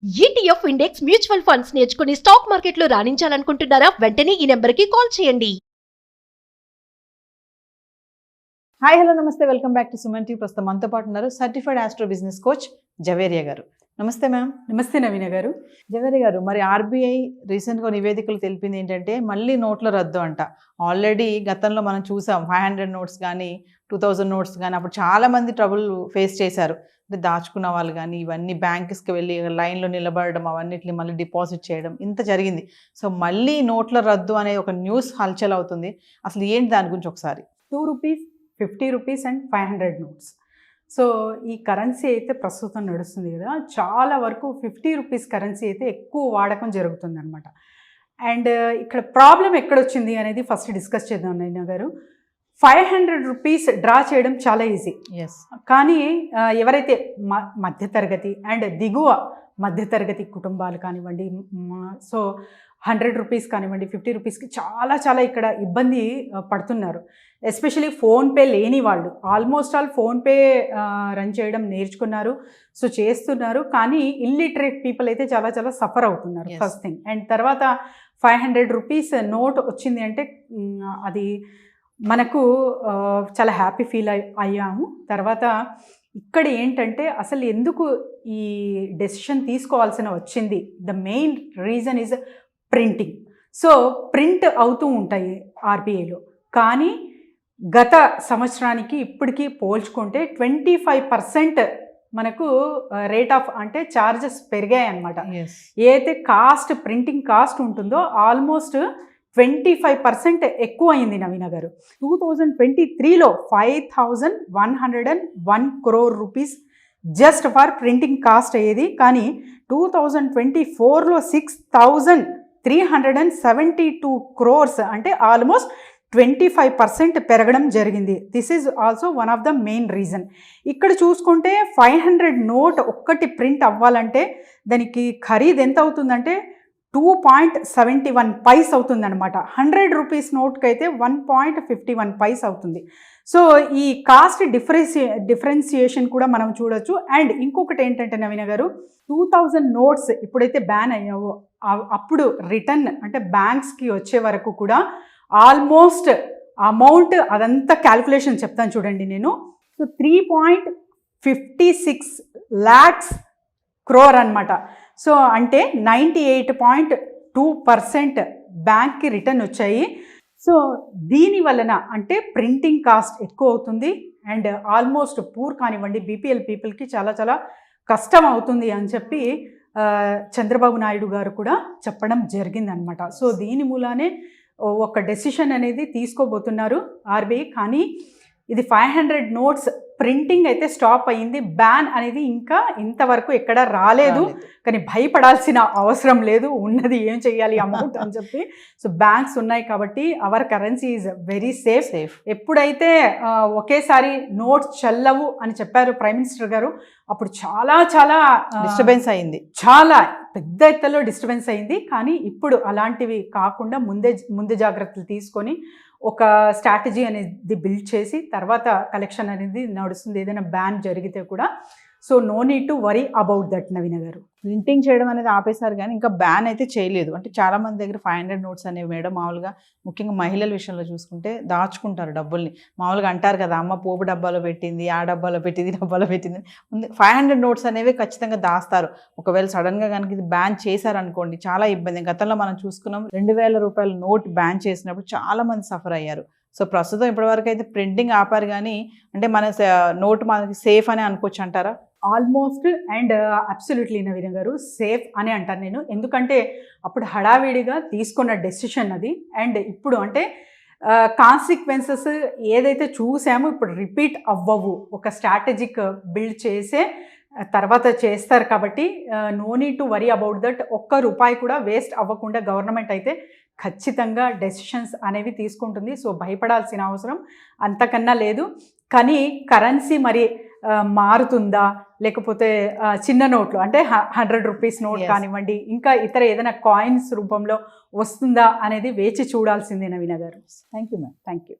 ETF index mutual funds నేర్చుకుని stock మార్కెట్లో రాణించాలనుకుంటున్నారా? వెంటనే ఈ నెంబర్కి కాల్ చేయండి. హాయ్ హలో నమస్తే, welcome back to Suman TV. ప్రస్తుతం మనతో పాటు ఉన్నారు certified astro business coach Javeria garu. నమస్తే మ్యామ్. నమస్తే నవీన గారు. జవేరియా గారు, మరి ఆర్బీఐ రీసెంట్గా నివేదికలు తెలిపింది ఏంటంటే మళ్ళీ నోట్ల రద్దు అంట. ఆల్రెడీ గతంలో మనం చూసాం 500 నోట్స్ కానీ 2000 నోట్స్ కానీ అప్పుడు చాలామంది ట్రబుల్ ఫేస్ చేశారు. అంటే దాచుకున్న వాళ్ళు కానీ ఇవన్నీ బ్యాంక్స్కి వెళ్ళి లైన్లో నిలబడడం, అవన్నిటిని మళ్ళీ డిపాజిట్ చేయడం, ఇంత జరిగింది. సో మళ్ళీ నోట్ల రద్దు అనే ఒక న్యూస్ హల్చల్ అవుతుంది. అసలు ఏంటి దాని గురించి ఒకసారి? 2 rupees, 50 rupees and 500 notes. So ఈ కరెన్సీ అయితే ప్రస్తుతం నడుస్తుంది కదా, చాలా వరకు 50 రూపీస్ కరెన్సీ అయితే ఎక్కువ వాడకం జరుగుతుంది అనమాట. అండ్ ఇక్కడ ప్రాబ్లం ఎక్కడొచ్చింది అనేది ఫస్ట్ డిస్కస్ చేద్దాం నైనా గారు. 500 రూపీస్ డ్రా చేయడం చాలా ఈజీ. ఎస్. కానీ ఎవరైతే మధ్యతరగతి అండ్ దిగువ మధ్యతరగతి కుటుంబాలు కానివ్వండి, సో 100 రూపీస్ కానివ్వండి, 50 రూపీస్కి చాలా చాలా ఇక్కడ ఇబ్బంది పడుతున్నారు. ఎస్పెషలీ ఫోన్పే లేని వాళ్ళు ఆల్మోస్ట్ ఆల్ ఫోన్పే రన్ చేయడం నేర్చుకున్నారు, సో చేస్తున్నారు. కానీ ఇల్లిటరేట్ పీపుల్ అయితే చాలా చాలా సఫర్ అవుతున్నారు. First thing. అండ్ తర్వాత 500 రూపీస్ నోట్ వచ్చింది అంటే అది మనకు చాలా హ్యాపీ ఫీల్ అయ్యాము. తర్వాత ఇక్కడ ఏంటంటే అసలు ఎందుకు ఈ డెసిషన్ తీసుకోవాల్సిన వచ్చింది, the main reason is printing. So print అవుతూ ఉంటాయి ఆర్బీఐలో, కానీ గత సంవత్సరానికి ఇప్పటికీ పోల్చుకుంటే 25% మనకు రేట్ ఆఫ్ అంటే ఛార్జెస్ పెరిగాయి అన్నమాట. ఏదైతే కాస్ట్ ప్రింటింగ్ కాస్ట్ ఉంటుందో ఆల్మోస్ట్ 25% ఎక్కువ అయింది నవీన గారు. 2023లో 5101 crore rupees just for printing cost అయ్యేది. కానీ 2024లో 6372 crores అంటే ఆల్మోస్ట్ 25% పెరగడం జరిగింది. This is also one of the main reason. ఇక్కడ చూసుకుంటే 500 నోట్ ఒక్కటి ప్రింట్ అవ్వాలంటే దానికి ఖరీదు ఎంత అవుతుందంటే 2.71 పైస్ అవుతుందన్నమాట. 100 రూపీస్ నోట్కి అయితే 1.51 పైస్ అవుతుంది. సో ఈ కాస్ట్ డిఫరెన్సియేషన్ కూడా మనం చూడొచ్చు. అండ్ ఇంకొకటి ఏంటంటే నవీన గారు, 2000 నోట్స్ ఎప్పుడైతే బ్యాన్ అయ్యావో అప్పుడు రిటర్న్ అంటే బ్యాంక్స్కి వచ్చే వరకు కూడా ఆల్మోస్ట్ అమౌంట్ అదంతా క్యాల్కులేషన్ చెప్తాను చూడండి నేను. సో 3.56 lakhs crore అనమాట. సో అంటే 98.2% బ్యాంక్కి రిటర్న్ వచ్చాయి. సో దీని వలన అంటే ప్రింటింగ్ కాస్ట్ ఎక్కువ అవుతుంది అండ్ ఆల్మోస్ట్ పూర్ కానివ్వండి బీపీఎల్ పీపుల్కి చాలా చాలా కష్టం అవుతుంది అని చెప్పి చంద్రబాబు నాయుడు గారు కూడా చెప్పడం జరిగిందనమాట. సో దీని మూలానే ఒక డెసిషన్ అనేది తీసుకోబోతున్నారు ఆర్బీఐ. కానీ ఇది 500 నోట్స్ ప్రింటింగ్ అయితే స్టాప్ అయ్యింది. బ్యాన్ అనేది ఇంకా ఇంతవరకు ఎక్కడ రాలేదు. కానీ భయపడాల్సిన అవసరం లేదు, ఉన్నది ఏం చేయాలి అమౌంట్ అని చెప్పి. సో బ్యాంక్స్ ఉన్నాయి కాబట్టి our currency is very safe. ఎప్పుడైతే ఒకేసారి నోట్స్ చెల్లవు అని చెప్పారు ప్రైమ్ మినిస్టర్ గారు, అప్పుడు చాలా చాలా డిస్టర్బెన్స్ అయింది, చాలా పెద్ద ఎత్తులో డిస్టర్బెన్స్ అయింది. కానీ ఇప్పుడు అలాంటివి కాకుండా ముందే జాగ్రత్తలు తీసుకొని ఒక స్ట్రాటజీ అనేది బిల్డ్ చేసి తర్వాత కలెక్షన్ అనేది నడుస్తుంది ఏదైనా బ్యాన్ జరిగితే కూడా. So no need to worry about that Naveena గారు. ప్రింటింగ్ చేయడం అనేది ఆపేశారు కానీ ఇంకా బ్యాన్ అయితే చేయలేదు. అంటే చాలా మంది దగ్గర 500 నోట్స్ అనేవి మేడం మామూలుగా ముఖ్యంగా మహిళల విషయంలో చూసుకుంటే దాచుకుంటారు డబ్బుల్ని. మామూలుగా అంటారు కదా, అమ్మ పోపు డబ్బాలో పెట్టింది, ఆ డబ్బాలో పెట్టింది, డబ్బాలో పెట్టింది. 500 నోట్స్ అనేవి ఖచ్చితంగా దాస్తారు. ఒకవేళ సడన్గా కనుక ఇది బ్యాన్ చేశారనుకోండి చాలా ఇబ్బంది. గతంలో మనం చూసుకున్నాం 2000 రూపాయల నోట్ బ్యాన్ చేసినప్పుడు చాలా మంది సఫర్ అయ్యారు. సో ప్రస్తుతం ఇప్పటివరకు అయితే ప్రింటింగ్ ఆపారు కానీ అంటే మన నోట్ మనకి సేఫ్ అని అనుకోవచ్చు అంటారా? ఆల్మోస్ట్ అండ్ అబ్సల్యూట్లీ నవీన గారు సేఫ్ అని అంటాను నేను. ఎందుకంటే అప్పుడు హడావిడిగా తీసుకున్న డెసిషన్ అది. అండ్ ఇప్పుడు అంటే కాన్సిక్వెన్సెస్ ఏదైతే చూసామో ఇప్పుడు రిపీట్ అవ్వవు. ఒక స్ట్రాటజిక్ బిల్డ్ చేసే తర్వాత చేస్తారు కాబట్టి no need to worry about that. ఒక్క రూపాయి కూడా వేస్ట్ అవ్వకుండా గవర్నమెంట్ అయితే ఖచ్చితంగా డెసిషన్స్ అనేవి తీసుకుంటుంది. సో భయపడాల్సిన అవసరం అంతకన్నా లేదు. కానీ కరెన్సీ మరి మారుతుందా, లేకపోతే చిన్న నోట్లు అంటే 100 రూపీస్ నోట్ కానివ్వండి, ఇంకా ఇతర ఏదైనా కాయిన్స్ రూపంలో వస్తుందా అనేది వేచి చూడాల్సిందే నవీన గారు. Thank you ma'am. Thank you.